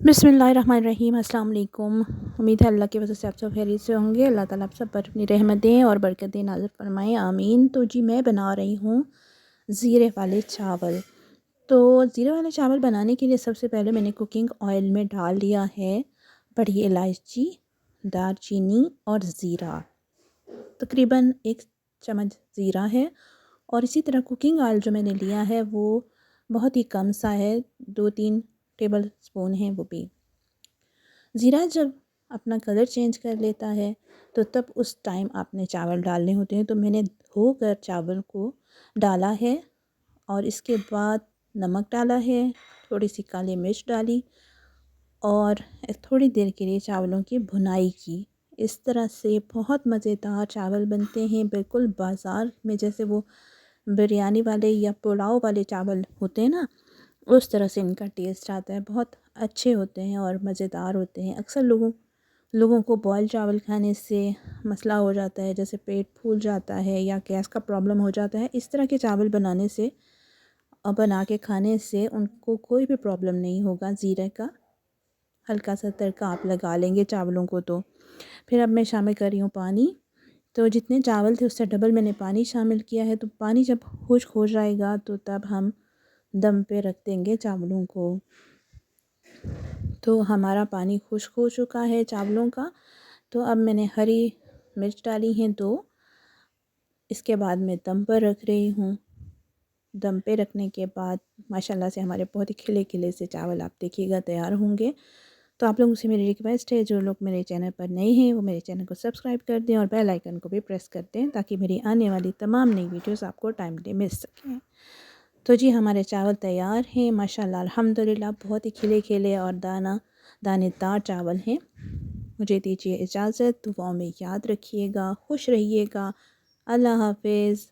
बिस्मिल्लाहिर्रहमानिर्रहीम अस्सलाम वालेकुम। उम्मीद है अल्लाह की वजह से आप सब खैरियत से होंगे। अल्लाह ताला आप सब पर अपनी रहमतें और बरकतें नाज़िल फरमाएँ, आमीन। तो जी मैं बना रही हूँ ज़ीरे वाले चावल। तो ज़ीरे वाले चावल बनाने के लिए सबसे पहले मैंने कुकिंग ऑयल में डाल लिया है बड़ी इलायची, दालचीनी और ज़ीरा। तकरीबन 1 चम्मच ज़ीरा है और इसी तरह कुकिंग ऑयल जो मैंने लिया है वो बहुत ही कम सा है, 2-3 टेबल स्पून है वो भी। ज़ीरा जब अपना कलर चेंज कर लेता है तो तब उस टाइम आपने चावल डालने होते हैं। तो मैंने धोकर चावल को डाला है और इसके बाद नमक डाला है, थोड़ी सी काली मिर्च डाली और थोड़ी देर के लिए चावलों की भुनाई की। इस तरह से बहुत मज़ेदार चावल बनते हैं, बिल्कुल बाज़ार में जैसे वो बिरयानी वाले या पुलाव वाले चावल होते हैं ना, उस तरह से इनका टेस्ट आता है। बहुत अच्छे होते हैं और मज़ेदार होते हैं। अक्सर लोगों लोगों को बॉयल चावल खाने से मसला हो जाता है, जैसे पेट फूल जाता है या गैस का प्रॉब्लम हो जाता है। इस तरह के चावल बनाने से बना के खाने से उनको कोई भी प्रॉब्लम नहीं होगा। ज़ीरे का हल्का सा तड़का आप लगा लेंगे चावलों को। तो फिर अब मैं शामिल कर रही हूँ पानी। तो जितने चावल थे उससे डबल मैंने पानी शामिल किया है। तो पानी जब खुश्क हो जाएगा तो तब हम दम पे रख देंगे चावलों को। तो हमारा पानी खुश्क हो चुका है चावलों का। तो अब मैंने हरी मिर्च डाली हैं 2। इसके बाद मैं दम पर रख रही हूँ। दम पे रखने के बाद माशाल्लाह से हमारे बहुत ही खिले खिले से चावल आप देखिएगा तैयार होंगे। तो आप लोगों से मेरी रिक्वेस्ट है, जो लोग मेरे चैनल पर नए हैं वो मेरे चैनल को सब्सक्राइब कर दें और बेल आइकन को भी प्रेस कर दें ताकि मेरी आने वाली तमाम नई वीडियोस आपको टाइमली मिल सकें। तो जी हमारे चावल तैयार हैं माशाल्लाह अल्हम्दुलिल्लाह, बहुत ही खिले खिले और दानेदार चावल हैं। मुझे दीजिए इजाज़त, दुआओं में याद रखिएगा, खुश रहिएगा। अल्लाह हाफ़िज़।